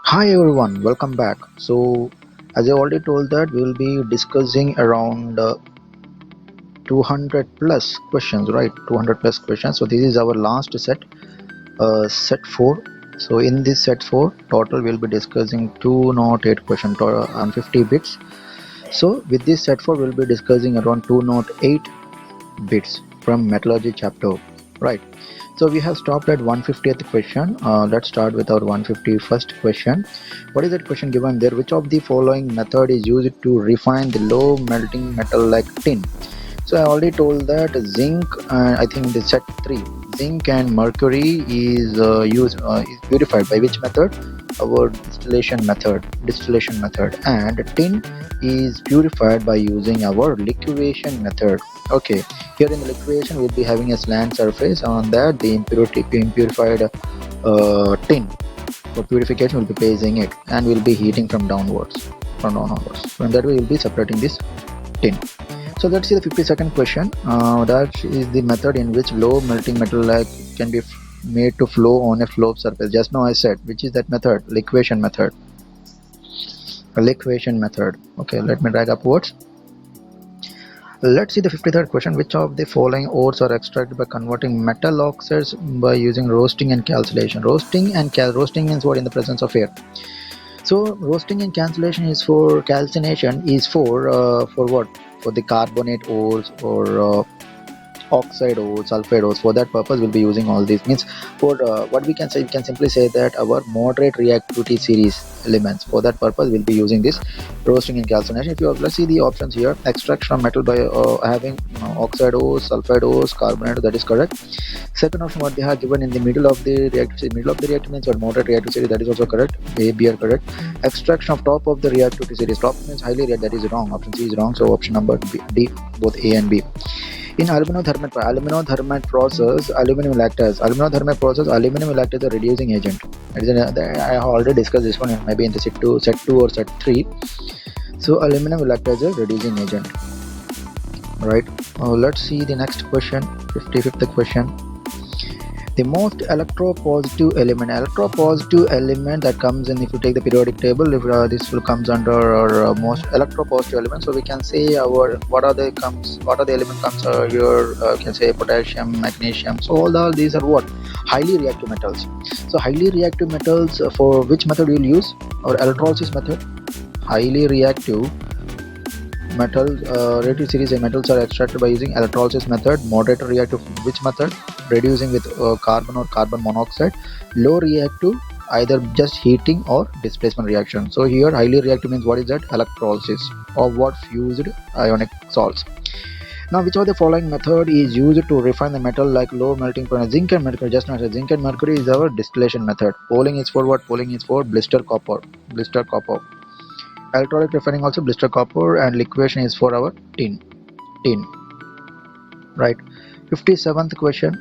Hi everyone, welcome back. So, as I already told that we will be discussing around 200 plus questions, right? 200 plus questions. So this is our last set, set 4. So in this set 4, total we'll be discussing 208 questions on 50 bits. So with this set 4, we'll be discussing around 208 bits from metallurgy chapter, right? So we have stopped at 150th question. Let's start with our 151st question. What is that question given there? Which of the following method is used to refine the low melting metal like tin? So I already told that zinc, I think the set 3, zinc and mercury is is purified by which method? Our distillation method, and tin is purified by using our liquefaction method. Okay, here in the liquefaction we'll be having a slant surface. On that the impurified tin for purification will be placing it, and we'll be heating from downwards. From that way we'll be separating this tin. So let's see the 52nd question. That is the method in which low melting metal like can be made to flow on a flow surface. Just now I said, which is that method? Liquefaction method. Liquefaction method. Okay, let me drag upwards. Let's see the 53rd question. Which of the following ores are extracted by converting metal oxides by using roasting and calcination? Roasting means what? In the presence of air. So roasting and calcination is for what? For the carbonate ores or oxide ores, sulfide ores. For that purpose we'll be using all these. Means for what we can say, we can simply say that our moderate reactivity series elements. For that purpose we'll be using this roasting and calcination. If you let's see the options here. Extraction of metal by having oxide ores, sulfide ores, carbonate, that is correct. Second option what they have given in the middle of the reactive series. Middle of the reactive means what? Moderate reactive series, that is also correct. A, B are correct. Extraction of top of the reactivity series. Top means highly reactive, that is wrong. Option C is wrong. So option number B, D, both A and B. In aluminothermate process, aluminum lactase. Aluminothermate process, aluminum lactase is a reducing agent. I have already discussed this one maybe in the set 2 or set 3. So aluminum lactase is a reducing agent. Right. Let's see the next question, 55th question. The most electropositive element that comes in, if you take the periodic table, if this will comes under our most electropositive element. So we can say our what are the element comes here, can say potassium, magnesium. So all these are what? Highly reactive metals. So highly reactive metals, for which method we will use? Our electrolysis method. Highly reactive metals, reactive series of metals are extracted by using electrolysis method. Moderate reactive, which method? Reducing with carbon or carbon monoxide. Low reactive, either just heating or displacement reaction. So here highly reactive means what is that? Electrolysis of what? Fused ionic salts. Now which of the following method is used to refine the metal like low melting point? Zinc and mercury. Just now zinc and mercury is our distillation method. Polling is for what? Polling is for blister copper. Electrolytic refining also blister copper, and liquefaction is for our tin. Right. 57th question.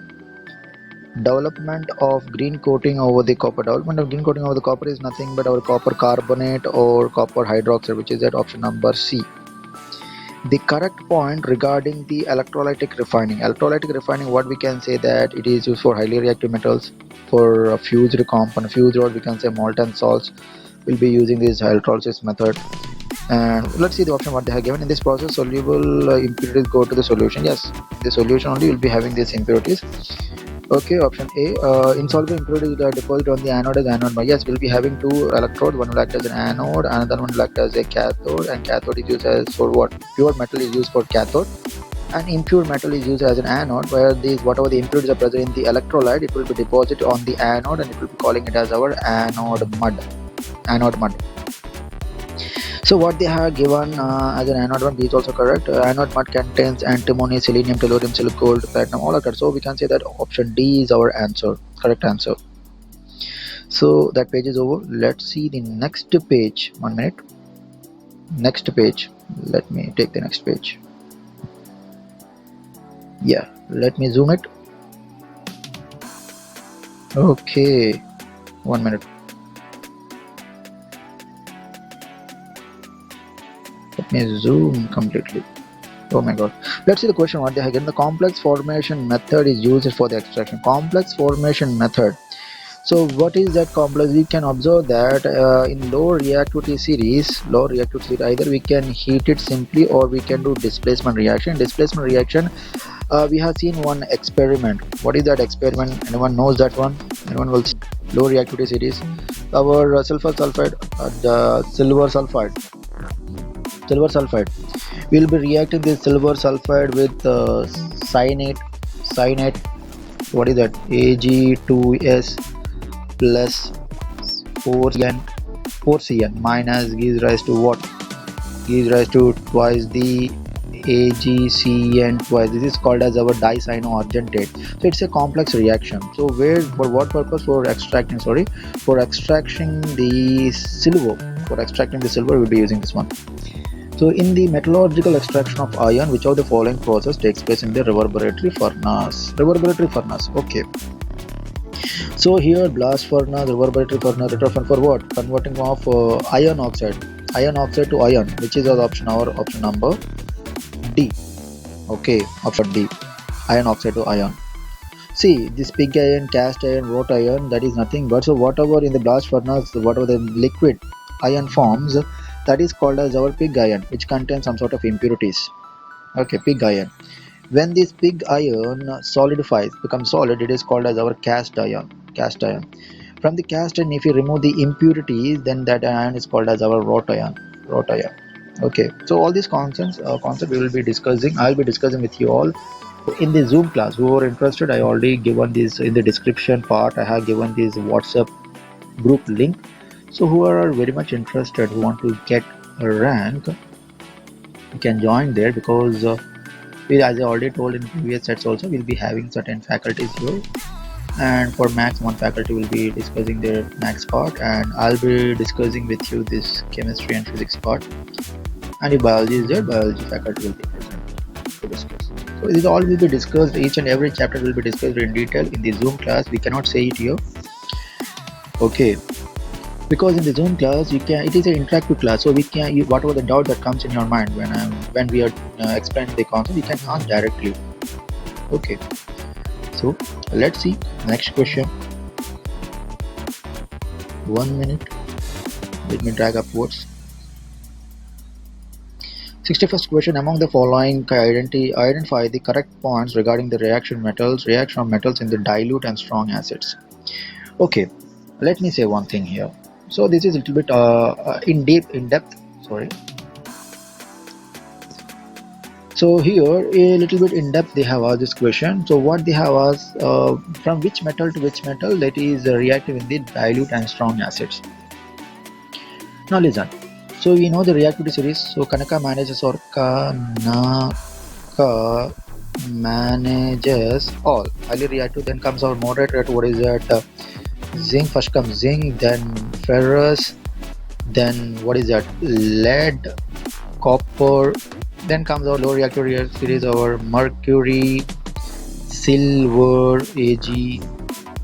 Development of green coating over the copper. Development of green coating over the copper is nothing but our copper carbonate or copper hydroxide, which is at option number C. The correct point regarding the electrolytic refining. Electrolytic refining, what we can say that it is used for highly reactive metals. For a fused component, fused rod, we can say molten salts. We'll be using this electrolysis method. And let's see the option what they have given. In this process, soluble impurities go to the solution. Yes, the solution only will be having these impurities. Okay, option A, insoluble impurities are deposited on the anode as anode. Yes, we'll be having two electrodes. One will act as an anode, another one will act as a cathode. And cathode is used as for what? Pure metal is used for cathode, and impure metal is used as an anode. Where these whatever the impurities are present in the electrolyte, it will be deposited on the anode, and it will be calling it as our anode mud. So what they have given as an anode mud is also correct. Anode mud contains antimony, selenium, tellurium, silicon, gold, platinum, all of that. So we can say that option D is our answer, correct answer. So that page is over. Let's see the next page. 1 minute. Next page. Let me take the next page. Yeah, let me zoom it. Okay, 1 minute. Let me zoom completely. Oh my god. Let's see the question what they have given. The complex formation method is used for the extraction. Complex formation method. So what is that complex? We can observe that in low reactivity series, either we can heat it simply or we can do displacement reaction. Displacement reaction, we have seen one experiment. What is that experiment? Anyone knows that one? Anyone will see? Low reactivity series. Our sulfur sulfide, the silver sulfide. We will be reacting this silver sulfide with cyanate. What is that? Ag2s plus 4Cn minus gives rise to what? Gives rise to twice the AgCN twice. This is called as our dicyanoargentate. So it's a complex reaction. So where, for what purpose? For extracting, for extracting the silver. For extracting the silver, we'll be using this one. So in the metallurgical extraction of iron, which of the following process takes place in the reverberatory furnace? Reverberatory furnace. Okay. So here blast furnace, reverberatory furnace, retrofurnace for what? Converting of iron oxide to iron, which is our option number D. Okay, option D, iron oxide to iron. See, this pig iron, cast iron, wrought iron, that is nothing but, so whatever in the blast furnace, whatever the liquid iron forms, that is called as our pig iron, which contains some sort of impurities. Okay, pig iron. When this pig iron solidifies, becomes solid, it is called as our cast iron. From the cast iron, if you remove the impurities, then that iron is called as our wrought iron. Okay, so all these concepts we will be discussing. I'll be discussing with you all in the Zoom class. Who are interested, I already given this in the description part. I have given this WhatsApp group link. So who are very much interested, who want to get a rank, you can join there, because as I already told in previous sets also, we'll be having certain faculties here, and for max, one faculty will be discussing their max part, and I'll be discussing with you this chemistry and physics part, and if biology is there, biology faculty will be present to discuss. So this all will be discussed, each and every chapter will be discussed in detail in the Zoom class. We cannot say it here, okay, because in the Zoom class it is an interactive class, so whatever the doubt that comes in your mind when we are explaining the concept, you can ask directly. Okay, so let's see next question. 1 minute, let me drag upwards. 61st question. Among the following, identify the correct points regarding the reaction of metals in the dilute and strong acids. Okay, let me say one thing here. So this is a little bit in depth. Sorry. So here a little bit in depth they have asked this question. So what they have asked, from which metal to which metal that is reactive in the dilute and strong acids. Now listen. So we know the reactivity series. So Kanaka manages all highly reactive. Then comes our moderate reactive. What is that? Zinc. First comes zinc, then ferrous, then what is that? Lead, copper. Then comes our low reactive series, our mercury, silver, Ag,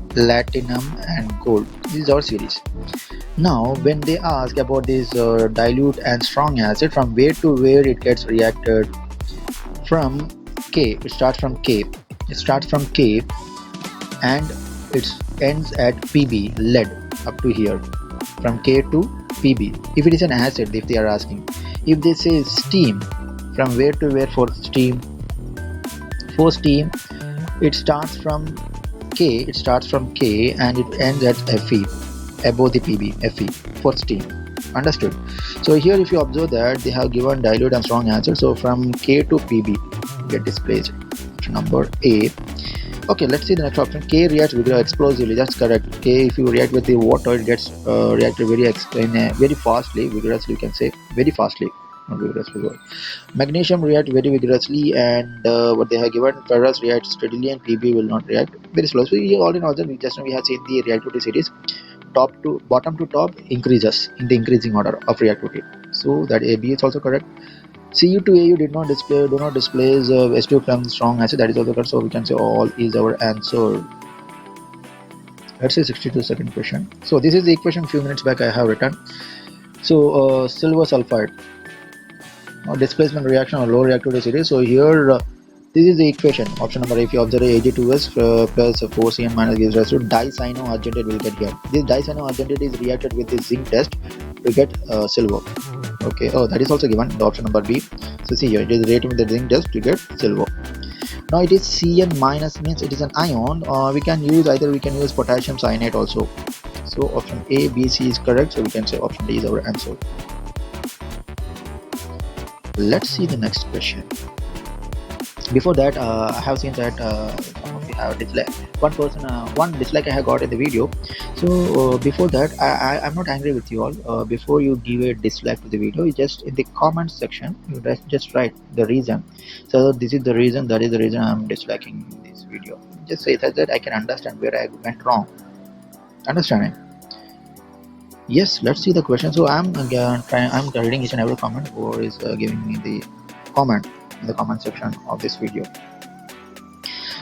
platinum, and gold. This is our series. Now when they ask about this dilute and strong acid, from where to where it gets reacted, from K, it starts from K and it ends at Pb, lead, up to here, from K to Pb. If it is an acid, if they are asking. If they say steam, from where to where for steam? For steam, it starts from K and it ends at Fe, above the Pb, Fe, for steam. Understood? So here if you observe that they have given dilute and strong acid, so from K to Pb get displaced. Option number A. Okay, let's see the next option. K reacts explosively. That's correct. K, if you react with the water, it gets reacted very fastly. Vigorously, you can say very fastly. Not vigorously. Magnesium react very vigorously, and what they have given, ferrous reacts steadily, and Pb will not react very slowly. So here all in all, we have seen the reactivity series, bottom to top increases in the increasing order of reactivity. So that AB is also correct. Cu to Au do not displace H2 from strong acid, that is also correct. So we can say all is our answer. Let's say 62nd question. So this is the equation few minutes back I have written. So silver sulfide, displacement reaction or low reactivity series. So here This is the equation. Option number, if you observe Ag2S plus 4Cn minus gives rise to dicyanoargentate will get here. This dicyanoargentate is reacted with the zinc test to get silver. Okay, oh, that is also given, the option number B. So see here, it is reacted with the zinc test to get silver. Now it is Cn minus, means it is an ion. We can use potassium cyanate also. So option A, B, C is correct. So we can say option D is our answer. Let's see the next question. Before that, I have seen that some of you have dislike. One dislike I have got in the video. So before that, I'm not angry with you all. Before you give a dislike to the video, you just in the comments section, you just write the reason. So this is the reason. That is the reason I'm disliking this video. Just say that I can understand where I went wrong. Understanding? Yes. Let's see the question. So I'm reading each and every comment who is giving me the comment in the comment section of this video.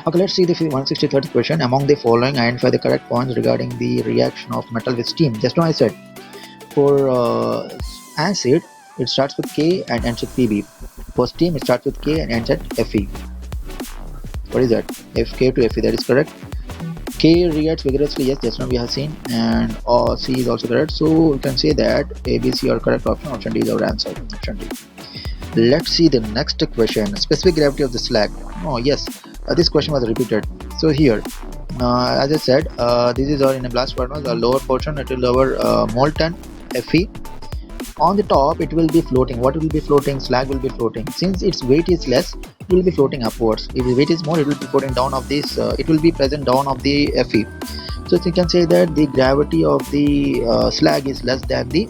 Okay, let's see the 163rd question. Among the following, identify the correct points regarding the reaction of metal with steam. Just now I said for acid it starts with K and ends with Pb. For steam it starts with K and ends at Fe. What is that? Fk to Fe, that is correct. K reacts vigorously, yes, just now we have seen, and C is also correct. So we can say that A, B, C are correct option. Option D is our answer. Option D. Let's see the next question. Specific gravity of the slag. Oh yes, this question was repeated. So here, as I said, this is in a blast furnace. The lower portion, it will lower molten Fe. On the top, it will be floating. What will be floating? Slag will be floating. Since its weight is less, it will be floating upwards. If the weight is more, it will be floating down of this. It will be present down of the Fe. So you can say that the gravity of the slag is less than the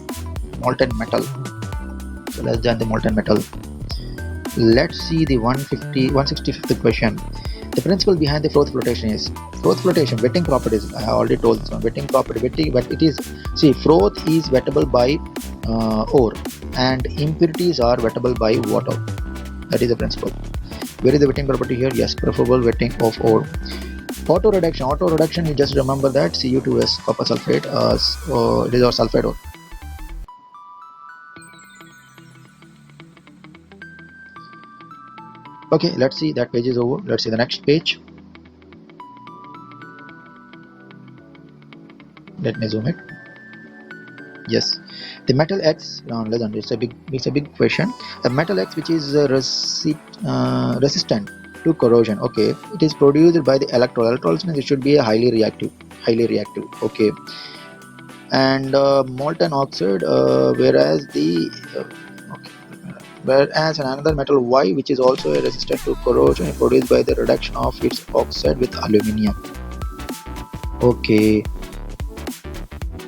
molten metal. So less than the molten metal. Let's see the 165th question. The principle behind the froth flotation is wetting properties. I have already told this one. Wetting property, but it is, see, froth is wettable by ore and impurities are wettable by water. That is the principle. Where is the wetting property here? Yes, preferable wetting of ore. Auto reduction, you just remember that Cu2S copper sulfate, it is our sulfide ore. Okay, let's see, that page is over. Let's see the next page. Let me zoom it. Yes, the metal X, it's a big question. The metal X, which is resistant to corrosion. Okay, it is produced by the electrol. Electrolytes means it should be a highly reactive. Okay, and molten oxide, whereas another metal Y, which is also resistant to corrosion, is produced by the reduction of its oxide with aluminium. Okay.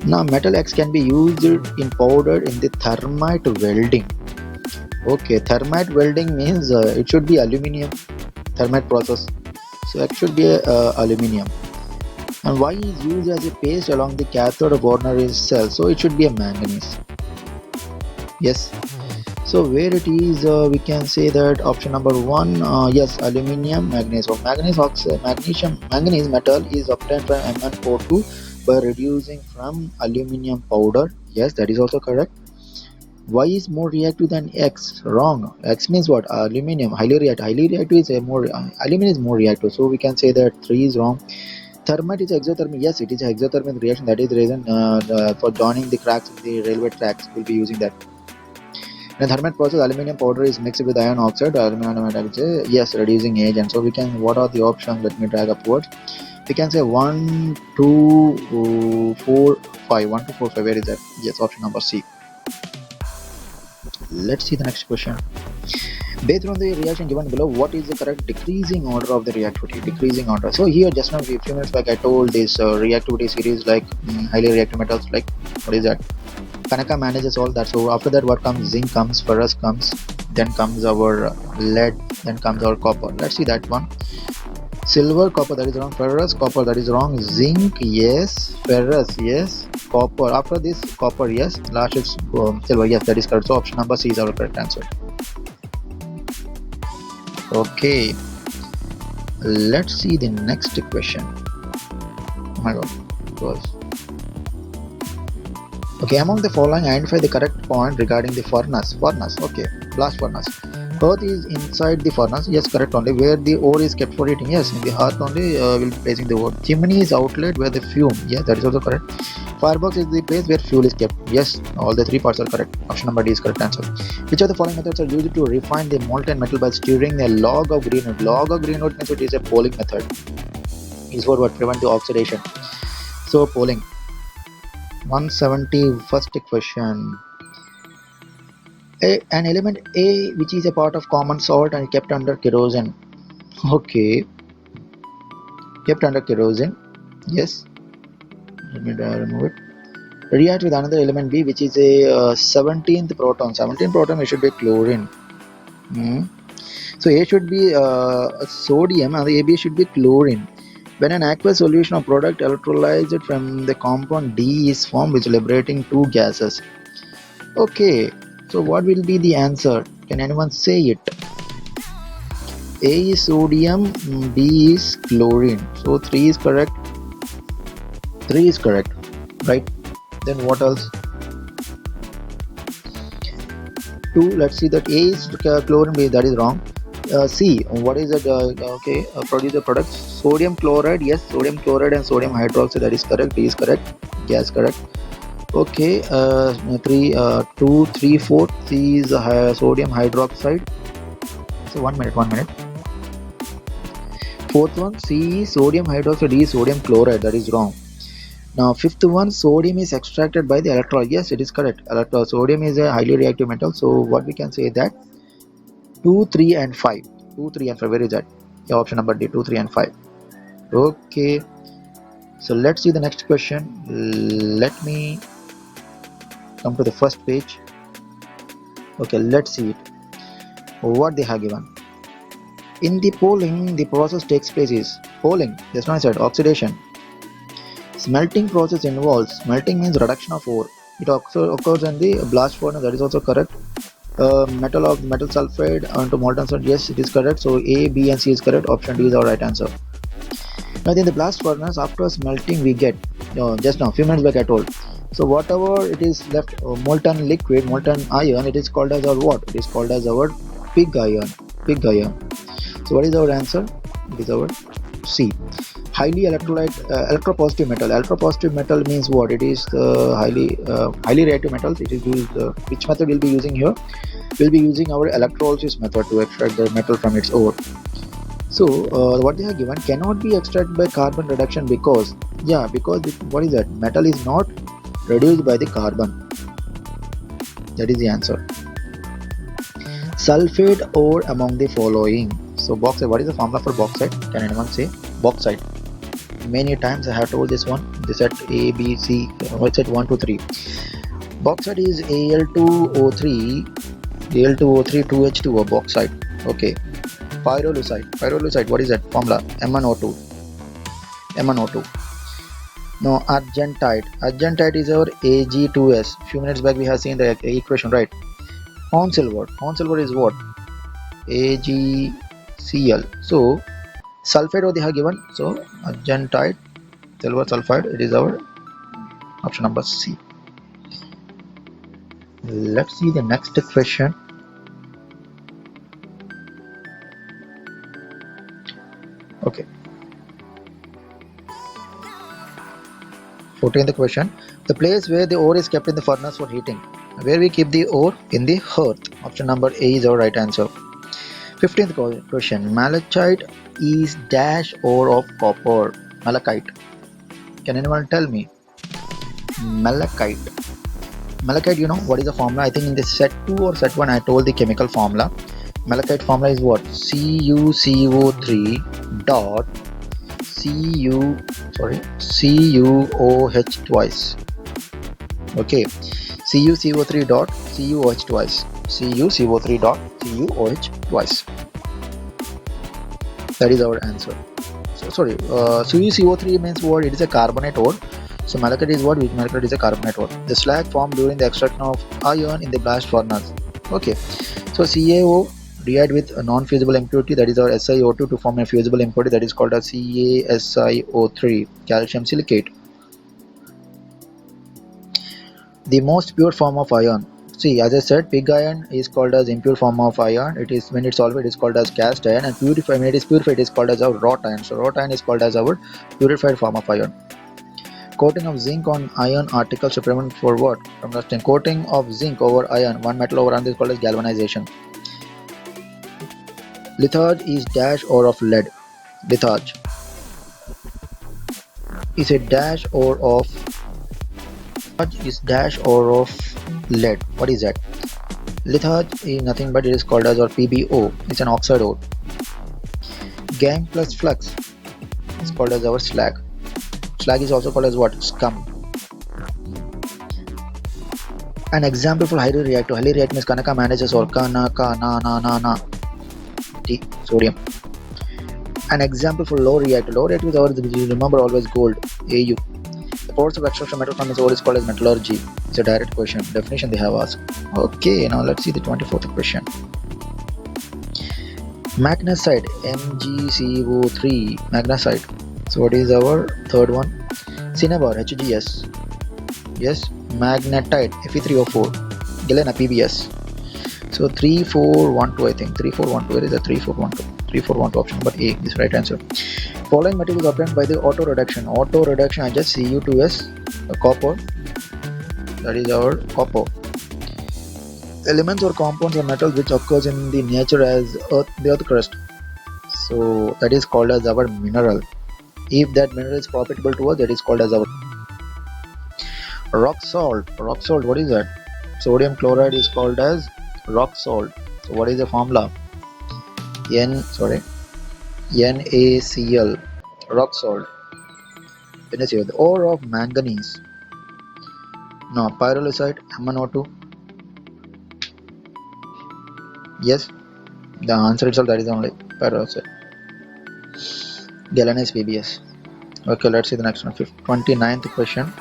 Now metal X can be used in powdered in the thermite welding. Okay, thermite welding means it should be aluminium thermite process. So it should be aluminium. And Y is used as a paste along the cathode of ordinary cell. So it should be a manganese. Yes. So where it is, we can say that option number 1, yes, aluminium manganese. So manganese metal is obtained from MnO2 by reducing from aluminium powder. Yes, that is also correct. Y is more reactive than X. Wrong. X means what? Aluminium highly reactive. Is more aluminium is more reactive. So we can say that 3 is wrong. Thermite is exothermic. Yes, it is an exothermic reaction. That is the reason for joining the cracks of the railway tracks. We'll be using that. In the thermite process, aluminium powder is mixed with iron oxide. Yes, reducing agent. So we can. What are the options? Let me drag upwards. We can say 1, 2, 4, 5. 1, 2, 4, 5. Where is that? Yes, option number C. Let's see the next question. Based on the reaction given below, what is the correct decreasing order of the reactivity? Decreasing order. So here, just now, a few minutes back, I told this reactivity series like highly reactive metals. Like, what is that? Kanaka manages all that. So after that, what comes? Zinc comes, ferrous comes, then comes our lead, then comes our copper. Let's see that one. Silver, copper, that is wrong. Ferrous, copper, that is wrong. Zinc, yes. Ferrous, yes. Copper, after this, copper, yes. Last is silver, yes, that is correct. So option number C is our correct answer. Okay, let's see the next question. Oh my god, it was. Okay, among the following, identify the correct point regarding the furnace. Okay, blast furnace. Earth is inside the furnace. Yes, correct only. Where the ore is kept for heating. Yes, in the hearth only will be placing the ore. Chimney is outlet where the fume. Yes, that is also correct. Firebox is the place where fuel is kept. Yes, all the three parts are correct. Option number D is correct answer. Which of the following methods are used to refine the molten metal by stirring a log of green wood? Log of green wood means it is a poling method. Is for what? Prevent the oxidation. So poling. 171st question. An element A which is a part of common salt and kept under kerosene. Okay, kept under kerosene. Yes, let me remove it. React with another element B which is a 17th proton. 17th proton it should be chlorine. So A should be sodium and the AB should be chlorine. When an aqueous solution of product electrolyzed from the compound D is formed which liberating two gases. Okay. So what will be the answer? Can anyone say it? A is sodium, B is chlorine. So 3 is correct. 3 is correct, right? Then what else? 2. Let's see that A is chlorine, B, that is wrong. C. What is it? Okay, produce the product. Sodium chloride. Yes, sodium chloride and sodium hydroxide. That is correct. D is correct. Yes, correct. Okay, 2, 3, 4. C is sodium hydroxide. So 1 minute. Fourth one, C is sodium hydroxide, D is sodium chloride. That is wrong. Now fifth one, sodium is extracted by the electrolyte. Yes, it is correct. Sodium is a highly reactive metal. So what we can say that 2, 3 and 5. 2, 3 and 5. Where is that? Yeah, option number D. 2, 3 and 5. Okay. So let's see the next question. Let me come to the first page. Okay, let's see it. What they have given. In the poling, the process takes place is poling. That's not said. Oxidation. Smelting process involves. Smelting means reduction of ore. It occurs in the blast furnace. That is also correct. Metal sulfide onto molten salt. Yes, it is correct. So A, B, and C is correct. Option D is our right answer. Now in the blast furnace, after smelting, we get just now, few minutes back I told. So whatever it is left, molten liquid, molten iron, it is called as our what? It is called as our pig iron. Pig iron. So what is our answer? It is our C. Highly electropositive metal. Electropositive metal means what? It is highly reactive metals. It is used. Which method we'll be using here? We'll be using our electrolysis method to extract the metal from its ore. So what they have given cannot be extracted by carbon reduction because what is that? Metal is not reduced by the carbon. That is the answer. Sulfate ore among the following. So bauxite. What is the formula for bauxite? Can anyone say? Bauxite. Many times I have told this one. This at A, B, C. What's it? 1, 2, 3. Bauxite is Al2O3. Al2O3 2H2O. Bauxite. Okay. Pyrolusite. What is that formula? MnO2. No, argentite. Argentite is our Ag2S. Few minutes back we have seen the equation, right? Horn silver is what? AgCl. So sulfate what they have given. So argentite, silver sulfide. It is our option number C. Let's see the next question. Okay. 14th question. The place where the ore is kept in the furnace for heating. Where we keep the ore? In the hearth. Option number A is our right answer. 15th question. Malachite is dash ore of copper. Malachite. Can anyone tell me? Malachite. Malachite, you know what is the formula? I think in the set 2 or set 1 I told the chemical formula. Malachite formula is what? CuCO3 dot CuOH twice. Okay, CuCO3 dot CuOH twice. CuCO3 dot CuOH twice. That is our answer. So sorry, CuCO3 means what? It is a carbonate ore. So malachite is what? Malachite is a carbonate ore. The slag formed during the extraction of iron in the blast furnace. Okay, so CaO react with a non-fusible impurity, that is our SiO2, to form a fusible impurity that is called as CaSiO3, calcium silicate. The most pure form of iron. See, as I said, pig iron is called as impure form of iron. It is when it's solvent, it is called as cast iron, and purified when it is purified, it is called as our wrought iron. So wrought iron is called as our purified form of iron. Coating of zinc on iron articles to prevent for what? From rusting. Coating of zinc over iron, one metal over another is called as galvanization. Litharge is dash or of lead. Litharge is a dash or of lead. What is that? Litharge is nothing but it is called as or PbO. It's an oxide ore. Gangue plus flux is called as our slag. Slag is also called as what? Scum. An example for highly reactive. Highly reactive means Kanaka manages or Kanaka na T sodium. An example for low reactive. Low reactive is our, you remember always gold. AU. The process of extraction of metal from its ore is called as metallurgy. It's a direct question. Definition they have asked. Okay, now let's see the 24th question. Magnesite, MgCO3. Magnesite. So what is our third one? Cinnabar, HGS. Yes. Magnetite, Fe3O4. Galena, PBS. So 3412, I think. 3412. Where is the 3412? 3412 option number A is right answer. Following material is obtained by the auto reduction. Auto reduction, I just Cu2S, copper. That is our copper. Elements or compounds or metals which occurs in the nature as earth, the earth crust. So that is called as our mineral. If that mineral is profitable to us, that is called as our rock salt. Rock salt, what is that? Sodium chloride is called as rock salt. So what is the formula? NaCl, rock salt. NaCl. The ore of manganese. No, pyrolusite, MnO2. Yes, the answer itself, that is only pyrolusite. Galenite PBS. Okay, let's see the next one. 29th question.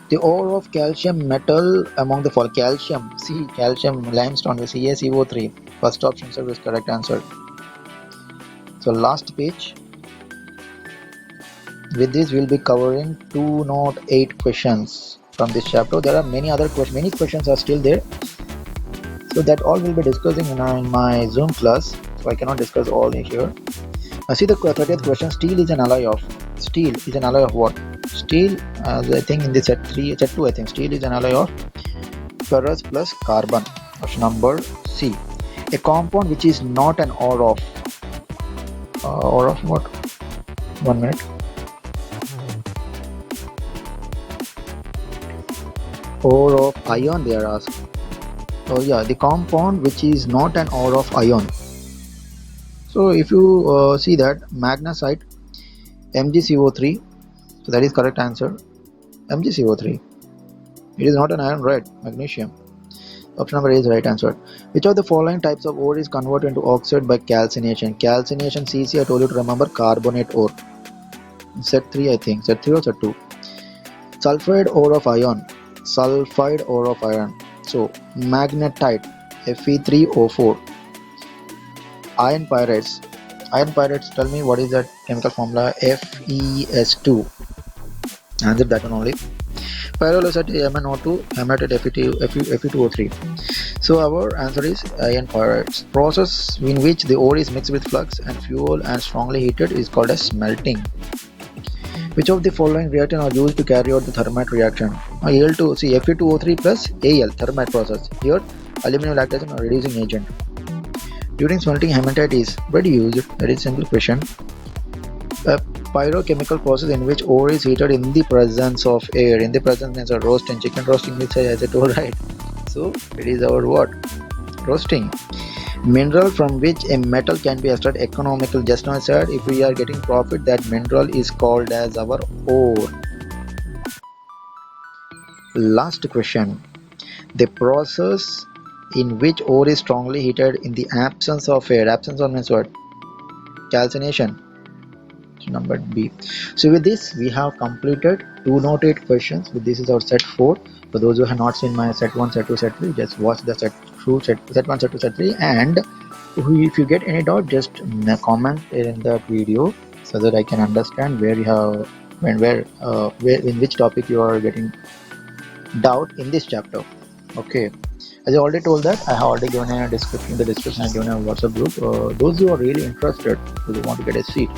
The ore of calcium metal among the following. Calcium, see, calcium limestone, CaCO3. First option is correct answer. So last page. With this, we'll be covering 208 questions from this chapter. There are many other questions. Many questions are still there. So that all we'll be discussing in my Zoom class. So I cannot discuss all here. See the 30th question. Steel is an alloy of. Steel is an alloy of what? Steel, as I think in the set 2, I think steel is an alloy of ferrous plus carbon. Option number C. A compound which is not an ore of. Ore of what? 1 minute. Ore of iron, they are asked. Oh yeah, the compound which is not an ore of iron. So if you see that magnesite, MgCO3, so that is correct answer. MgCO3. It is not an iron, right? Magnesium. Option number A is right answer. Which of the following types of ore is converted into oxide by calcination? Calcination, CC, I told you to remember carbonate ore. Set 3, I think. Set 3 or set 2. Sulfide ore of iron. Sulfide ore of iron. So magnetite, Fe3O4. Iron pyrites. Iron pyrites, tell me what is that chemical formula? FeS2. Answer that one only. Pyrolusite, MnO2, hematite, Fe2O3. So our answer is iron pyrites. Process in which the ore is mixed with flux and fuel and strongly heated is called as smelting. Which of the following reactants are used to carry out the thermite reaction? Al2, see Fe2O3 plus Al, thermite process. Here, aluminum lactate is a reducing agent. During smelting, hematite is reduced. That is simple question. A pyrochemical process in which ore is heated in the presence of air. In the presence means a roasting. Chicken roasting means as I told, right? So it is our what? Roasting. Mineral from which a metal can be extracted economical. Just now I said if we are getting profit, that mineral is called as our ore. Last question. The process in which ore is strongly heated in the absence of air. Absence of means what? Calcination. Number B. So with this we have completed 208 questions. With this is our set 4. For those who have not seen my set 1, set 2, set 3, just watch the set 1, set 2, set 3, and if you get any doubt, just comment in that video so that I can understand where you have where in which topic you are getting doubt in this chapter. Okay, As I already told that I have already given a description. In the description, I have given a WhatsApp group. Those who are really interested, who want to get a seat,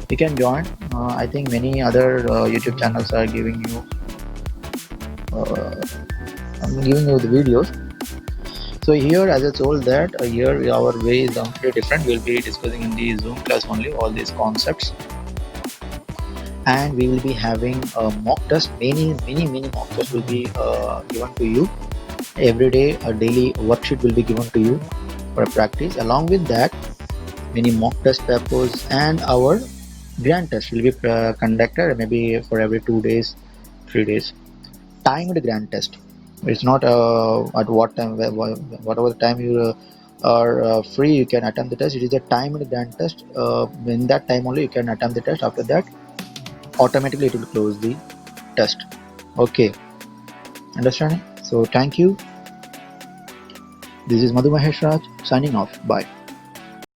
you can join. I think many other YouTube channels are giving you. I'm giving you the videos. So here, as I told that here our way is completely different. We'll be discussing in the Zoom class only all these concepts, and we will be having a mock test. Many mock tests will be given to you every day. A daily worksheet will be given to you for practice. Along with that, many mock test papers and our grand test will be conducted maybe for every 2 days, 3 days. Timed grand test. It's not at what time, whatever the time you are free, you can attempt the test. It is a timed grand test. In that time only you can attempt the test. After that, automatically it will close the test. Okay, understanding? So thank you. This is Madhu Mahesh Raj signing off. Bye.